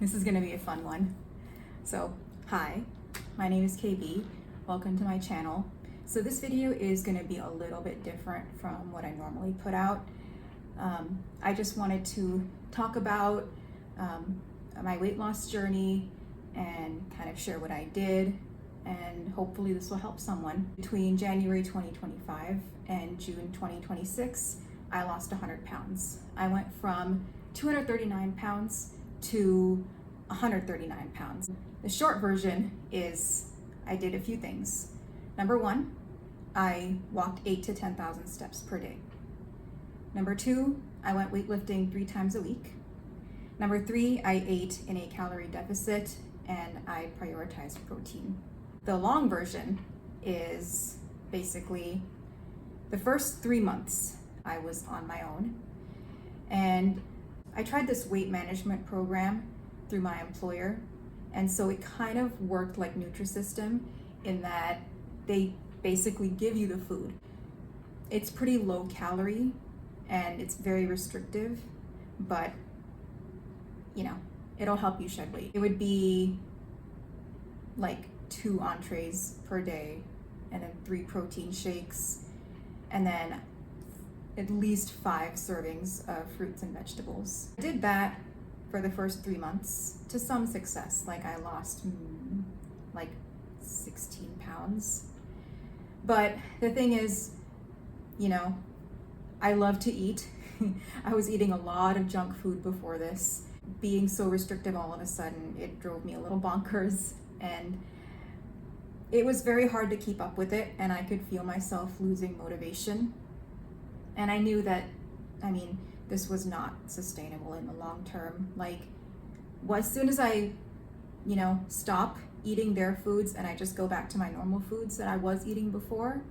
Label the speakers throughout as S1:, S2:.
S1: This is gonna be a fun one. So, hi, my name is KB. Welcome to my channel. So this video is gonna be a little bit different from what I normally put out. I just wanted to talk about my weight loss journey and kind of share what I did, and hopefully this will help someone. Between January 2025 and June 2026, I lost 100 pounds. I went from 239 pounds to 139 pounds. The short version is I did a few things. Number one, I walked 8 to 10,000 steps per day. Number two, I went weightlifting 3 times a week. Number three, I ate in a calorie deficit and I prioritized protein. The long version is basically the first 3 months I was on my own, and I tried this weight management program through my employer, and so it kind of worked like Nutrisystem in that they basically give you the food. It's pretty low calorie and it's very restrictive, but it'll help you shed weight. It would be like 2 entrees per day and then 3 protein shakes and then at least 5 servings of fruits and vegetables. I did that for the first 3 months to some success. Like I lost like 16 pounds. But the thing is, I love to eat. I was eating a lot of junk food before this. Being so restrictive all of a sudden, it drove me a little bonkers, and it was very hard to keep up with it, and I could feel myself losing motivation. And I knew that, this was not sustainable in the long term. Like, as soon as I, stop eating their foods and I just go back to my normal foods that I was eating before,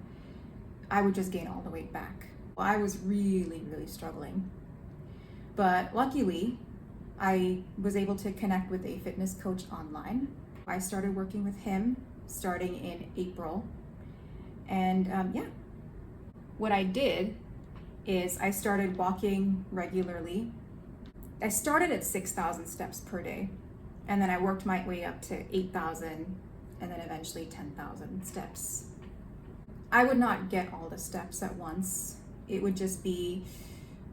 S1: I would just gain all the weight back. Well, I was really, really struggling. But luckily, I was able to connect with a fitness coach online. I started working with him starting in April. And what I did is I started walking regularly. I started at 6,000 steps per day, and then I worked my way up to 8,000 and then eventually 10,000 steps. I would not get all the steps at once. It would just be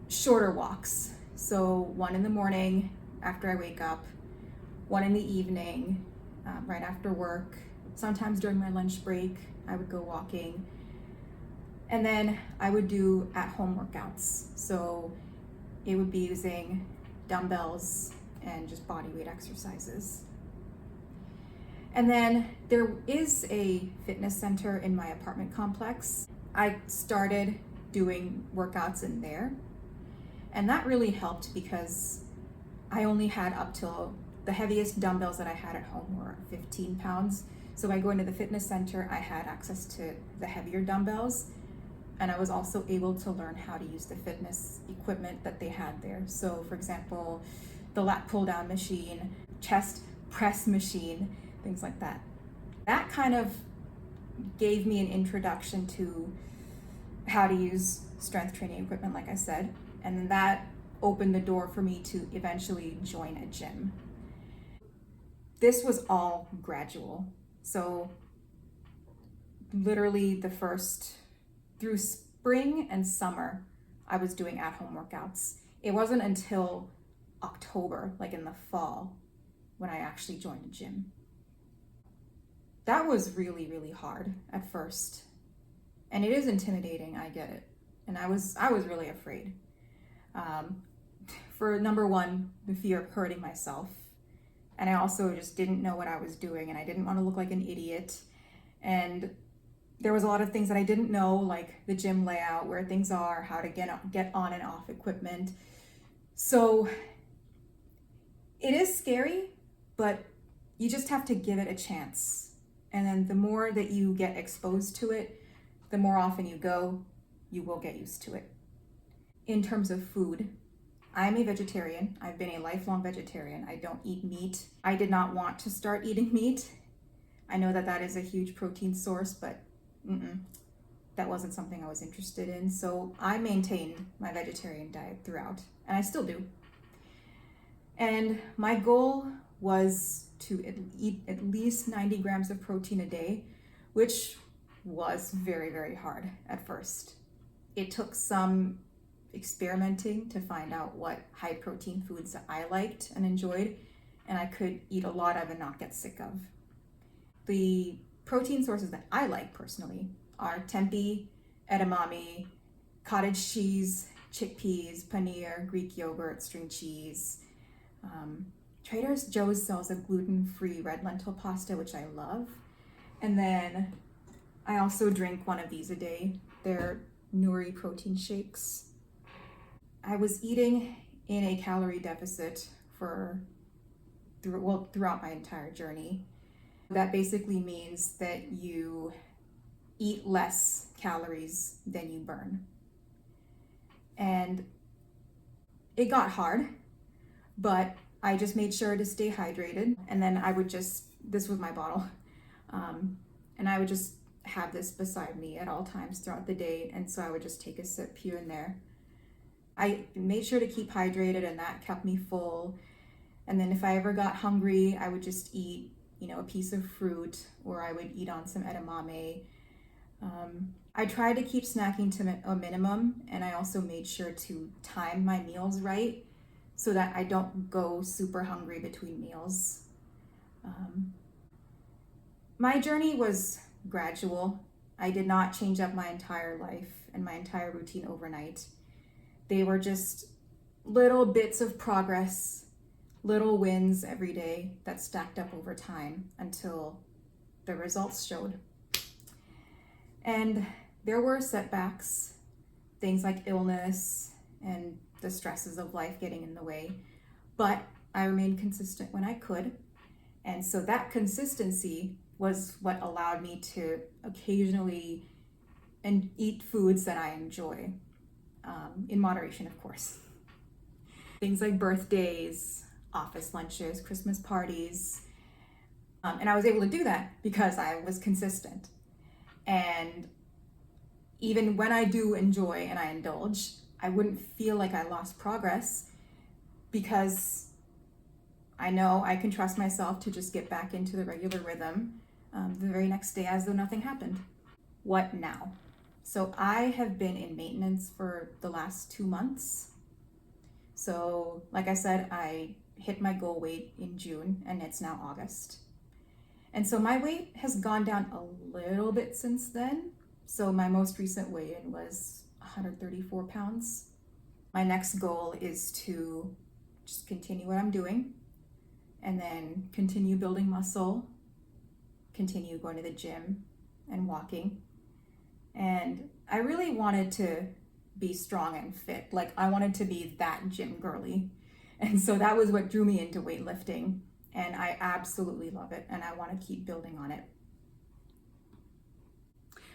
S1: shorter walks. So 1 in the morning after I wake up, 1 in the evening right after work. Sometimes during my lunch break, I would go walking. And then I would do at-home workouts. So it would be using dumbbells and just body weight exercises. And then there is a fitness center in my apartment complex. I started doing workouts in there. And that really helped because I only had up till the heaviest dumbbells that I had at home were 15 pounds. So by going to the fitness center, I had access to the heavier dumbbells. And I was also able to learn how to use the fitness equipment that they had there. So for example, the lat pull down machine, chest press machine, things like that. That kind of gave me an introduction to how to use strength training equipment, like I said. And then that opened the door for me to eventually join a gym. This was all gradual. So literally through spring and summer, I was doing at-home workouts. It wasn't until October, like in the fall, when I actually joined a gym. That was really, really hard at first. And it is intimidating, I get it. And I was really afraid. For number one, the fear of hurting myself. And I also just didn't know what I was doing, and I didn't want to look like an idiot. And there was a lot of things that I didn't know, like the gym layout, where things are, how to get on and off equipment. So it is scary, but you just have to give it a chance. And then the more that you get exposed to it, the more often you go, you will get used to it. In terms of food, I'm a vegetarian. I've been a lifelong vegetarian. I don't eat meat. I did not want to start eating meat. I know that is a huge protein source, but that wasn't something I was interested in. So I maintained my vegetarian diet throughout, and I still do. And my goal was to eat at least 90 grams of protein a day, which was very, very hard at first. It took some experimenting to find out what high protein foods that I liked and enjoyed, and I could eat a lot of and not get sick of. The protein sources that I like personally are tempeh, edamame, cottage cheese, chickpeas, paneer, Greek yogurt, string cheese. Trader Joe's sells a gluten-free red lentil pasta, which I love. And then I also drink one of these a day. They're Nuri protein shakes. I was eating in a calorie deficit throughout my entire journey. That basically means that you eat less calories than you burn. And it got hard, but I just made sure to stay hydrated. And then this was my bottle, and I would just have this beside me at all times throughout the day. And so I would just take a sip here and there. I made sure to keep hydrated, and that kept me full. And then if I ever got hungry, I would just eat, a piece of fruit, or I would eat on some edamame. I tried to keep snacking to a minimum, and I also made sure to time my meals right so that I don't go super hungry between meals. My journey was gradual. I did not change up my entire life and my entire routine overnight. They were just little bits of progress, little wins every day that stacked up over time until the results showed. And there were setbacks, things like illness and the stresses of life getting in the way, but I remained consistent when I could. And so that consistency was what allowed me to occasionally eat foods that I enjoy, in moderation, of course. Things like birthdays, office lunches, Christmas parties. And I was able to do that because I was consistent. And even when I do enjoy and I indulge, I wouldn't feel like I lost progress because I know I can trust myself to just get back into the regular rhythm the very next day as though nothing happened. What now? So I have been in maintenance for the last 2 months. So like I said, I hit my goal weight in June and it's now August. And so my weight has gone down a little bit since then. So my most recent weigh-in was 134 pounds. My next goal is to just continue what I'm doing and then continue building muscle, continue going to the gym and walking. And I really wanted to be strong and fit. Like I wanted to be that gym girly. And so that was what drew me into weightlifting. And I absolutely love it. And I want to keep building on it.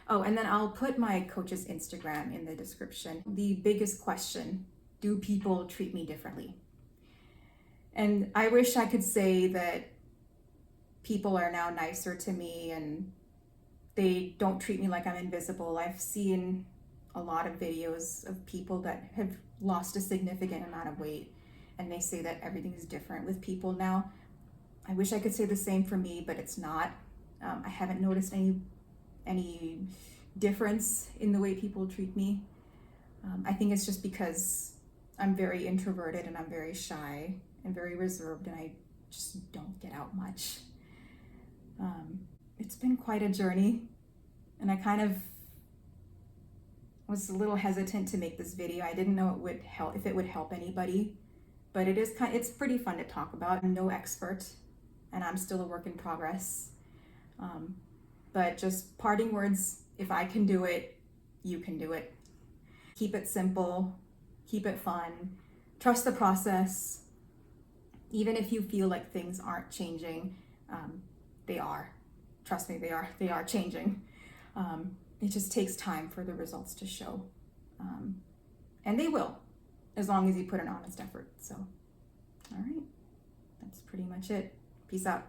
S1: Oh, and then I'll put my coach's Instagram in the description. The biggest question, do people treat me differently? And I wish I could say that people are now nicer to me and they don't treat me like I'm invisible. I've seen a lot of videos of people that have lost a significant amount of weight and they say that everything is different with people now. I wish I could say the same for me, but it's not. I haven't noticed any difference in the way people treat me. I think it's just because I'm very introverted and I'm very shy and very reserved and I just don't get out much. It's been quite a journey and I kind of was a little hesitant to make this video. I didn't know if it would help anybody, but it's pretty fun to talk about. I'm no expert and I'm still a work in progress. But just parting words, if I can do it, you can do it. Keep it simple, keep it fun, trust the process. Even if you feel like things aren't changing, they are. Trust me, they are changing. It just takes time for the results to show. And they will, as long as you put an honest effort. So, all right, that's pretty much it. Peace out.